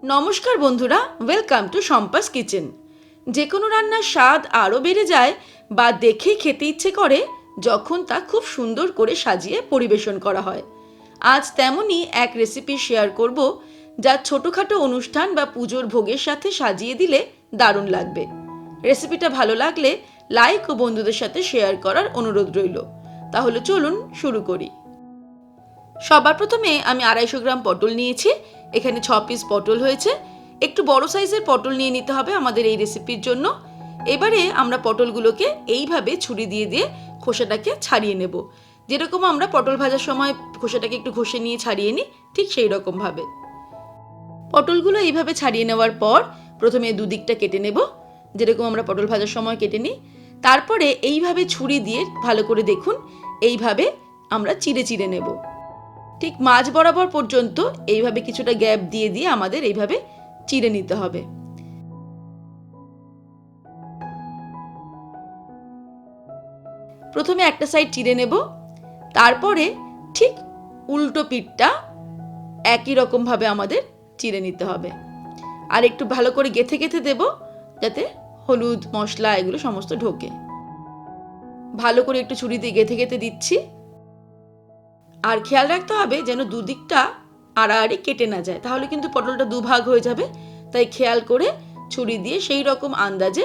নমস্কার বন্ধুরা, welcome to Shampa's kitchen. যে কোনো রান্নার স্বাদ আরও বেড়ে যায় বা দেখেই খেতে ইচ্ছে করে যখন তা খুব সুন্দর করে সাজিয়ে পরিবেশন করা হয়। আজ তেমনই এক রেসিপি শেয়ার করব, যা ছোটোখাটো অনুষ্ঠান বা পুজোর ভোগের সাথে সাজিয়ে দিলে দারুণ লাগবে। রেসিপিটা ভালো লাগলে লাইক ও বন্ধুদের সাথে শেয়ার করার অনুরোধ রইল। তাহলে চলুন শুরু করি। সবার প্রথমে আমি 250 গ্রাম পটল নিয়েছি। এখানে 6 পিস পটল হয়েছে। একটু বড় সাইজের পটল নিয়ে নিতে হবে আমাদের এই রেসিপির জন্য। এবারে আমরা পটলগুলোকে এইভাবে ছুরি দিয়ে দিয়ে খোসাটাকে ছাড়িয়ে নেব। যেরকম আমরা পটল ভাজার সময় খোসাটাকে একটু ঘষে নিয়ে ছাড়িয়ে নিই, ঠিক সেই রকমভাবে পটলগুলো এইভাবে ছাড়িয়ে নেওয়ার পর প্রথমে দুদিকটা কেটে নেব, যেরকম আমরা পটল ভাজার সময় কেটে নিই। তারপরে এইভাবে ছুরি দিয়ে ভালো করে দেখুন, এইভাবে আমরা চিড়ে চিড়ে নেব। ঠিক মাঝ বরাবর পর্যন্ত এইভাবে কিছুটা গ্যাপ দিয়ে দিয়ে আমাদের এইভাবে চিড়ে নিতে হবে। প্রথমে একটা সাইড চিড়ে নেব, তারপরে ঠিক উল্টো পিঠটা একই রকম ভাবে আমাদের চিড়ে নিতে হবে। আর একটু ভালো করে গেথে গেথে দেব, যাতে হলুদ মশলা এগুলো সমস্ত ঢোকে। ভালো করে একটু ছুরি দিয়ে গেথে গেথে দিচ্ছি। আর খেয়াল রাখতে হবে যেন দুদিকটা আড়াআড়ি কেটে না যায়, তাহলে কিন্তু পটলটা দুভাগ হয়ে যাবে। তাই খেয়াল করে ছুরি দিয়ে সেই রকম আন্দাজে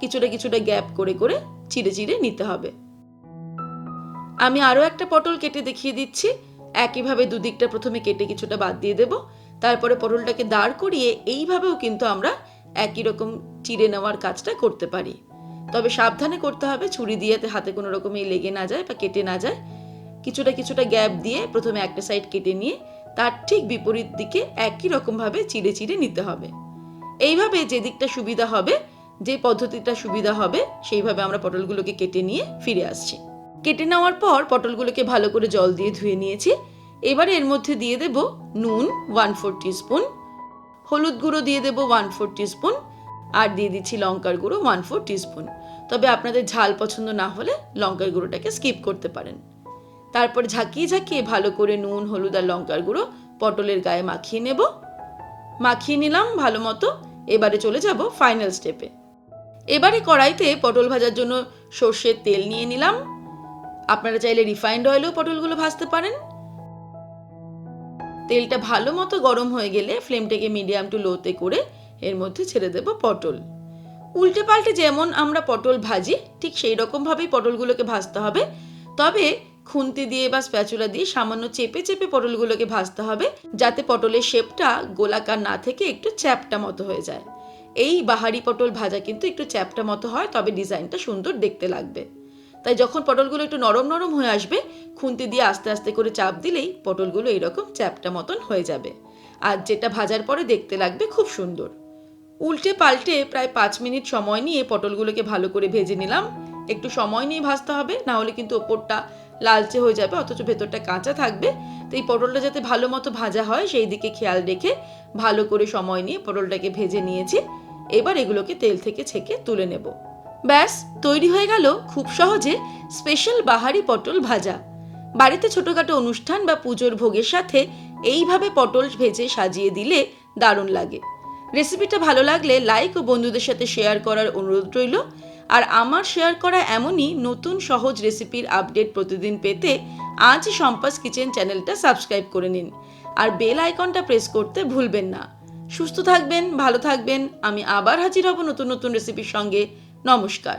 কিছুটা কিছুটা গ্যাপ করে করে চিড়ে চিড়ে নিতে হবে। আমি আরও একটা পটল কেটে দেখিয়ে দিচ্ছি। একইভাবে দুদিকটা প্রথমে কেটে কিছুটা বাদ দিয়ে দেব। তারপরে পটলটাকে দাঁড় করিয়ে এইভাবেও কিন্তু আমরা একই রকম চিড়ে নেওয়ার কাজটা করতে পারি। তবে সাবধানে করতে হবে, ছুরি দিয়ে হাতে কোনো রকমই লেগে না যায় বা কেটে না যায়। কিছুটা কিছুটা গ্যাপ দিয়ে প্রথমে একটা সাইড কেটে নিয়ে তার ঠিক বিপরীত দিকে একই রকমভাবে চিড়ে চিড়ে নিতে হবে। এইভাবে যে দিকটা সুবিধা হবে, যে পদ্ধতিটা সুবিধা হবে, সেইভাবে আমরা পটলগুলোকে কেটে নিয়ে ফিরে আসছি। কেটে নেওয়ার পর পটলগুলোকে ভালো করে জল দিয়ে ধুয়ে নিয়েছি। এবারে এর মধ্যে দিয়ে দেব নুন 1/4 টিস্পুন, হলুদ গুঁড়ো দিয়ে দেব 1/4 টিস্পুন, আর দিয়ে দিচ্ছি লঙ্কার গুঁড়ো 1/4 টিস্পুন। তবে আপনাদের ঝাল পছন্দ না হলে লঙ্কার গুঁড়োটাকে স্কিপ করতে পারেন। তারপর ঝাঁকিয়ে ঝাঁকিয়ে ভালো করে নুন, হলুদ আর লঙ্কার গুঁড়ো পটলের গায়ে মাখিয়ে নেব। মাখিয়ে নিলাম ভালো মতো। এবারে চলে যাব ফাইনাল স্টেপে। এবারে কড়াইতে পটল ভাজার জন্য সর্ষের তেল নিয়ে নিলাম। আপনারা চাইলে রিফাইন্ড অয়েলেও পটলগুলো ভাজতে পারেন। তেলটা ভালো মতো গরম হয়ে গেলে ফ্লেমটাকে মিডিয়াম টু লোতে করে এর মধ্যে ছেড়ে দেব পটল। উল্টে পাল্টে যেমন আমরা পটল ভাজি, ঠিক সেই রকমভাবেই পটলগুলোকে ভাজতে হবে। তবে খুন্তি দিয়ে বা স্প্যাচুলা দিয়ে সামান্য চেপে চেপে পটলগুলোকে ভাজতে হবে, যাতে পটলের শেপটা গোলাকার না থেকে একটু চ্যাপ্টা মতো হয়ে যায়। এই বাহারি পটল ভাজা কিন্তু একটু চ্যাপ্টা মতো হয়, তবে ডিজাইনটা সুন্দর দেখতে লাগবে। তাই যখন পটলগুলো একটু নরম নরম হয়ে আসবে, খুন্তি দিয়ে আস্তে আস্তে করে চাপ দিলেই পটলগুলো এইরকম চ্যাপ্টা মতন হয়ে যাবে। আর যেটা ভাজার পরে দেখতে লাগবে খুব সুন্দর। উল্টে পাল্টে প্রায় 5 মিনিট সময় নিয়ে পটলগুলোকে ভালো করে ভেজে নিলাম। একটু সময় নিয়ে ভাজতে হবে, না হলে কিন্তু ওপরটা লালচে হয়ে যাবে, অথচ ভেতরটা কাঁচা থাকবে। তো এই পটলটা যাতে ভালো মতো ভাজা হয় সেই দিকে খেয়াল রেখে ভালো করে সময় নিয়ে পটলটাকে ভেজে নিয়েছি। এবার এগুলোকে তেল থেকে ছেঁকে তুলে নেব। ব্যাস তৈরি হয়ে গেল খুব সহজে স্পেশাল বাহারি পটল ভাজা। বাড়িতে ছোটোখাটো অনুষ্ঠান বা পুজোর ভোগের সাথে এইভাবে পটল ভেজে সাজিয়ে দিলে দারুণ লাগে। রেসিপিটা ভালো লাগলে লাইক ও বন্ধুদের সাথে শেয়ার করার অনুরোধ রইল। আর আমার শেয়ার করা এমনই নতুন সহজ রেসিপির আপডেট প্রতিদিন পেতে আজই শম্পাস কিচেন চ্যানেলটা সাবস্ক্রাইব করে নিন। আর বেল আইকনটা প্রেস করতে ভুলবেন না। সুস্থ থাকবেন, ভালো থাকবেন। আমি আবার হাজির হব নতুন নতুন রেসিপির সঙ্গে। নমস্কার।